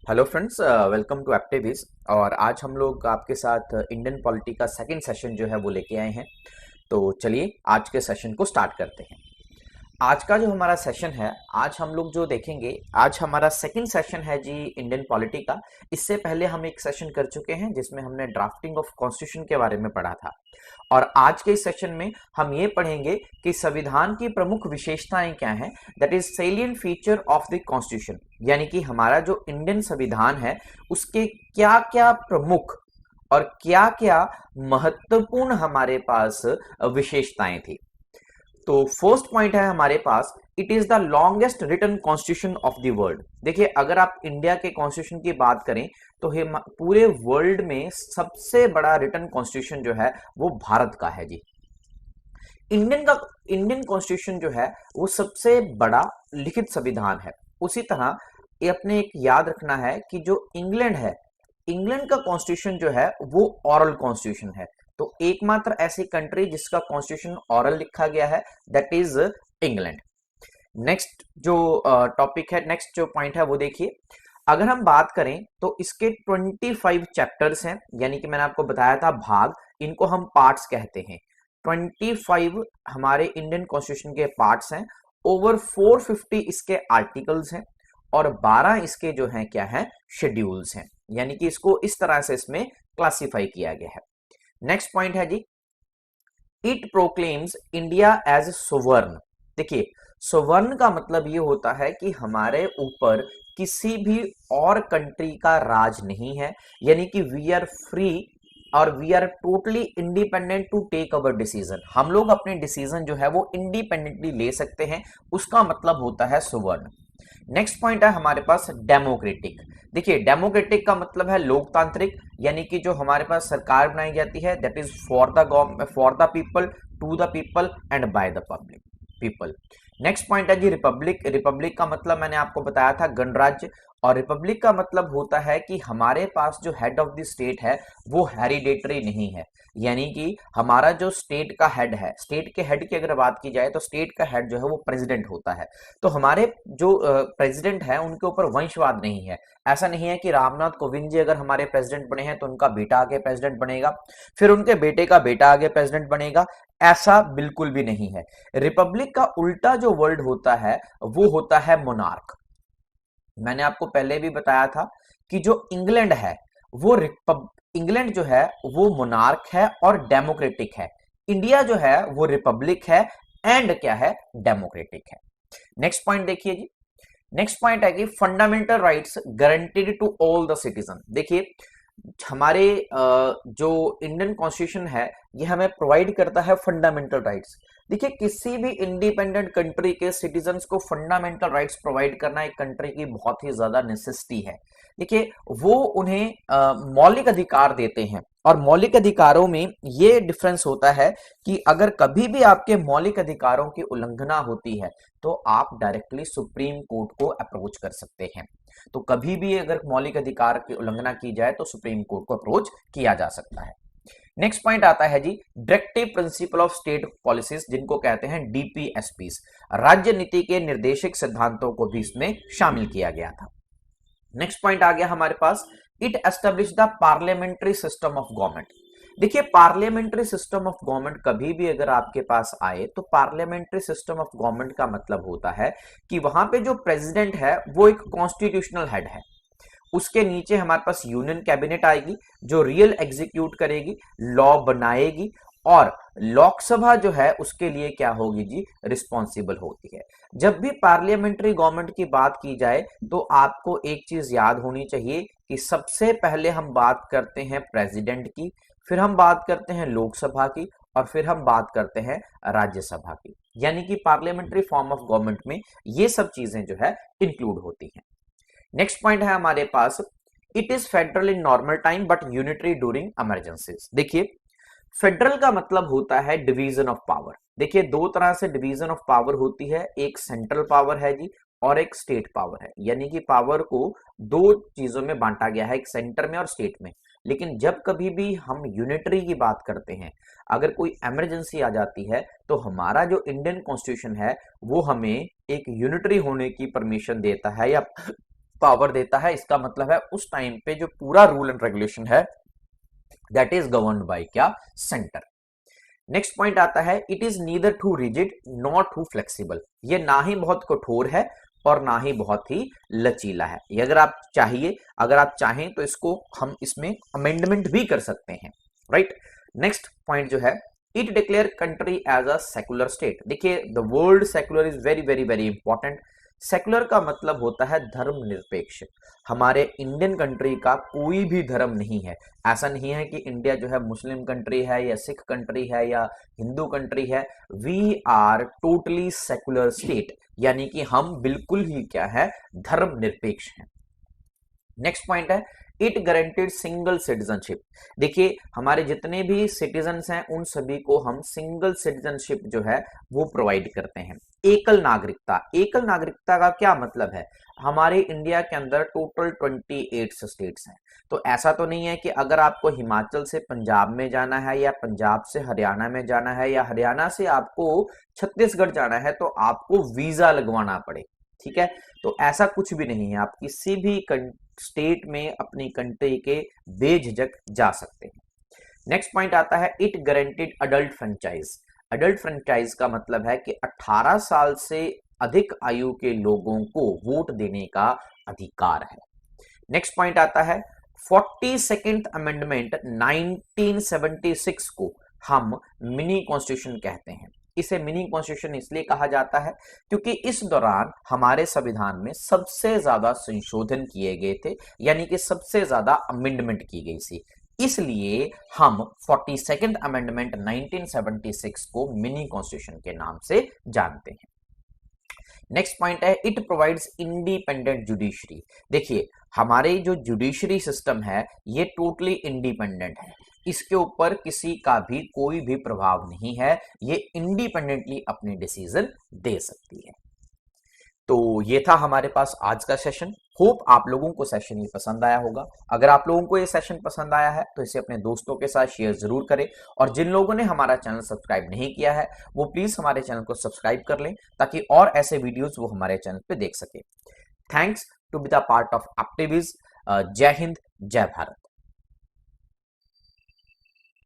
Hello friends, welcome to एप्टेविस। और आज हम लोग आपके साथ इंडियन पॉलिटी का सेकंड सेशन जो है वो लेके आए हैं। तो चलिए आज के सेशन को स्टार्ट करते हैं। आज का जो हमारा सेशन है, आज हम लोग जो देखेंगे, आज हमारा सेकंड सेशन है जी इंडियन पॉलिटी का। इससे पहले हम एक सेशन कर चुके हैं जिसमें हमने ड्राफ्टिंग ऑफ कॉन्स्टिट्यूशन के बारे में पढ़ा था। और आज के इस सेशन में हम ये पढ़ेंगे कि संविधान की प्रमुख विशेषताएं क्या हैं, that is salient feature of the constitution. यानी कि हमारा जो इंडियन संविधान है उसके क्या क्या प्रमुख और क्या क्या महत्वपूर्ण हमारे पास विशेषताएं थी। तो फर्स्ट पॉइंट है हमारे पास, it is the longest written constitution of the world. देखिए, अगर आप इंडिया के कॉन्स्टिट्यूशन की बात करें तो पूरे वर्ल्ड में सबसे बड़ा रिटन कॉन्स्टिट्यूशन जो है वो भारत का है जी। इंडियन कॉन्स्टिट्यूशन जो है वो सबसे बड़ा लिखित संविधान है। उसी तरह ये अपने एक याद रखना है कि जो इंग्लैंड है, इंग्लैंड का कॉन्स्टिट्यूशन जो है वो ऑरल कॉन्स्टिट्यूशन है। तो एकमात्र ऐसी कंट्री जिसका कॉन्स्टिट्यूशन ऑरल लिखा गया है, दैट इज इंग्लैंड। नेक्स्ट जो टॉपिक है, नेक्स्ट जो पॉइंट है वो देखिए। अगर हम बात करें तो इसके 25 चैप्टर्स हैं, यानी कि मैंने आपको बताया था भाग, इनको हम पार्ट्स कहते हैं। 25 हमारे इंडियन कॉन्स्टिट्यूशन के पार्ट्स हैं। ओवर 450 इसके आर्टिकल्स हैं और 12 इसके जो हैं क्या हैं, शेड्यूल्स हैं। यानी कि इसको इस तरह से इसमें क्लासिफाई किया गया है। नेक्स्ट पॉइंट है जी, इट प्रोक्लेम्स इंडिया एज सोवर्ण। देखिए, सोवर्ण का मतलब ये होता है कि हमारे ऊपर किसी भी और कंट्री का राज नहीं है। यानी कि वी आर फ्री और we are totally independent to take our decision. हम लोग अपने डिसीजन जो है वो इंडिपेंडेंटली ले सकते हैं, उसका मतलब होता है सुवर्ण। नेक्स्ट पॉइंट है हमारे पास डेमोक्रेटिक। देखिए, डेमोक्रेटिक का मतलब है लोकतांत्रिक, यानी कि जो हमारे पास सरकार बनाई जाती है that is for the government, for the people, to the people and by the public people. Next point है जी रिपब्लिक। रिपब्लिक का मतलब मैंने आपको बताया था गणराज्य। और रिपब्लिक का मतलब होता है कि हमारे पास जो हेड ऑफ द स्टेट है वो हेरिडेटरी नहीं है। यानी कि हमारा जो स्टेट का हेड है, स्टेट के हेड की अगर बात की जाए तो स्टेट का हेड जो है वो प्रेसिडेंट होता है। तो हमारे जो प्रेसिडेंट है उनके ऊपर वंशवाद नहीं है। ऐसा नहीं है कि रामनाथ कोविंद जी अगर हमारे प्रेसिडेंट बने हैं तो उनका बेटा आगे प्रेसिडेंट बनेगा, फिर उनके बेटे का बेटा आगे प्रेसिडेंट बनेगा। ऐसा बिल्कुल भी नहीं है। रिपब्लिक का उल्टा जो वर्ड होता है वो होता है मोनार्क। मैंने आपको पहले भी बताया था कि जो इंग्लैंड है वो इंग्लैंड जो है वो मोनार्क है और डेमोक्रेटिक है। इंडिया जो है वो रिपब्लिक है एंड क्या है, डेमोक्रेटिक है। नेक्स्ट पॉइंट देखिए जी। नेक्स्ट पॉइंट है कि fundamental rights guaranteed to all the citizen. देखिए, हमारे जो इंडियन कॉन्स्टिट्यूशन है ये हमें प्रोवाइड करता है फंडामेंटल राइट्स। देखिए, किसी भी इंडिपेंडेंट कंट्री के सिटीजन्स को फंडामेंटल राइट्स प्रोवाइड करना एक कंट्री की बहुत ही ज्यादा नेसेसिटी है। देखिए, वो उन्हें मौलिक अधिकार देते हैं और मौलिक अधिकारों में ये डिफरेंस होता है कि अगर कभी भी आपके मौलिक अधिकारों की उल्लंघना होती है तो आप डायरेक्टली सुप्रीम कोर्ट को अप्रोच कर सकते हैं। तो कभी भी अगर मौलिक अधिकार की उल्लंघना की जाए तो सुप्रीम कोर्ट को अप्रोच किया जा सकता है। नेक्स्ट पॉइंट आता है जी directive principle of state policies, जिनको कहते हैं डीपीएसपीस। राज्य नीति के निर्देशक सिद्धांतों को भी इसमें शामिल किया गया था। नेक्स्ट पॉइंट आ गया हमारे पास, it establish the parliamentary system of government. देखिए, पार्लियामेंट्री सिस्टम ऑफ गवर्नमेंट कभी भी अगर आपके पास आए तो पार्लियामेंट्री सिस्टम ऑफ गवर्नमेंट का मतलब होता है कि वहां पे जो प्रेसिडेंट है वो एक कॉन्स्टिट्यूशनल हेड है। उसके नीचे हमारे पास यूनियन कैबिनेट आएगी जो रियल एग्जीक्यूट करेगी, लॉ बनाएगी, और लोकसभा जो है उसके लिए क्या होगी जी, रिस्पॉन्सिबल होती है। जब भी पार्लियामेंट्री गवर्नमेंट की बात की जाए तो आपको एक चीज याद होनी चाहिए कि सबसे पहले हम बात करते हैं प्रेसिडेंट की, फिर हम बात करते हैं लोकसभा की, और फिर हम बात करते हैं राज्यसभा की। यानी कि पार्लियामेंट्री फॉर्म ऑफ गवर्नमेंट में ये सब चीजें जो है इंक्लूड होती हैं। नेक्स्ट पॉइंट है हमारे पास, it is federal in normal time but unitary during emergencies. देखिए, फेडरल का मतलब होता है डिवीजन ऑफ पावर। देखिए, दो तरह से डिवीजन ऑफ पावर होती है, एक सेंट्रल पावर है जी और एक स्टेट पावर है। यानी कि पावर को दो चीजों में बांटा गया है, एक सेंटर में और स्टेट में। लेकिन जब कभी भी हम यूनिटरी की बात करते हैं, अगर कोई इमरजेंसी आ जाती है तो हमारा जो इंडियन कॉन्स्टिट्यूशन है वो हमें एक यूनिटरी होने की परमिशन देता है, या पावर देता है, इसका मतलब है उस टाइम पे जो पूरा रूल एंड रेगुलेशन है दैट इज गवर्न्ड बाय क्या, सेंटर। नेक्स्ट पॉइंट आता है it is neither too rigid not too flexible, ये ना ही बहुत कठोर है और ना ही बहुत ही लचीला है। ये अगर आप चाहें तो इसको हम इसमें अमेंडमेंट भी कर सकते हैं, राइट। नेक्स्ट पॉइंट जो है it declare country as a secular state. देखिए the word secular is very very very important. Secular का मतलब होता है धर्मनिरपेक्ष। हमारे इंडियन कंट्री का कोई भी धर्म नहीं है। ऐसा नहीं है कि इंडिया जो है मुस्लिम कंट्री है या सिख कंट्री है या हिंदू कंट्री है। We are totally secular state, यानी कि हम बिल्कुल ही क्या है, धर्मनिरपेक्ष हैं। नेक्स्ट पॉइंट है इट गारंटीड सिंगल सिटीजनशिप। देखिए हमारे जितने भी सिटीजन्स हैं उन सभी को हम सिंगल सिटीजनशिप जो है वो प्रोवाइड करते हैं। एकल नागरिकता, एकल नागरिकता का क्या मतलब है, हमारे इंडिया के अंदर टोटल 28 स्टेट्स हैं। तो ऐसा तो नहीं है कि अगर आपको हिमाचल से पंजाब में जाना है या पंजाब से हरियाणा में जाना है या हरियाणा से आपको छत्तीसगढ़ जाना है तो आपको वीजा लगवाना पड़े, ठीक है। तो ऐसा कुछ भी नहीं है, आप किसी भी स्टेट में अपनी कंट्री के बेझिझक जा सकते हैं। नेक्स्ट पॉइंट आता है it guaranteed adult franchise. Adult franchise का मतलब है कि 18 साल से अधिक आयु के लोगों को वोट देने का अधिकार है। नेक्स्ट पॉइंट आता है 42nd अमेंडमेंट 1976 को हम मिनी कॉन्स्टिट्यूशन कहते हैं। इसे मिनी कॉन्स्टिट्यूशन इसलिए कहा जाता है क्योंकि इस दौरान हमारे संविधान में सबसे ज्यादा संशोधन किए गए थे, यानी कि सबसे ज्यादा अमेंडमेंट की गई थी। इसलिए हम 42nd अमेंडमेंट 1976 को मिनी कॉन्स्टिट्यूशन के नाम से जानते हैं। नेक्स्ट पॉइंट है इट प्रोवाइड्स इंडिपेंडेंट जुडिशरी। देखिए हमारे जो जुडिशरी सिस्टम है ये टोटली इंडिपेंडेंट है, इसके ऊपर किसी का भी कोई भी प्रभाव नहीं है, ये इंडिपेंडेंटली अपने डिसीजन दे सकती है। तो ये था हमारे पास आज का सेशन। होप आप लोगों को सेशन ये पसंद आया होगा। अगर आप लोगों को ये सेशन पसंद आया है तो इसे अपने दोस्तों के साथ शेयर जरूर करें, और जिन लोगों ने हमारा चैनल सब्सक्राइब नहीं किया है वो प्लीज हमारे चैनल को सब्सक्राइब कर लें ताकि और ऐसे वीडियोस वो हमारे चैनल पे देख सके। Thanks to be the part of एप्टिविज। जय हिंद, जय भारत।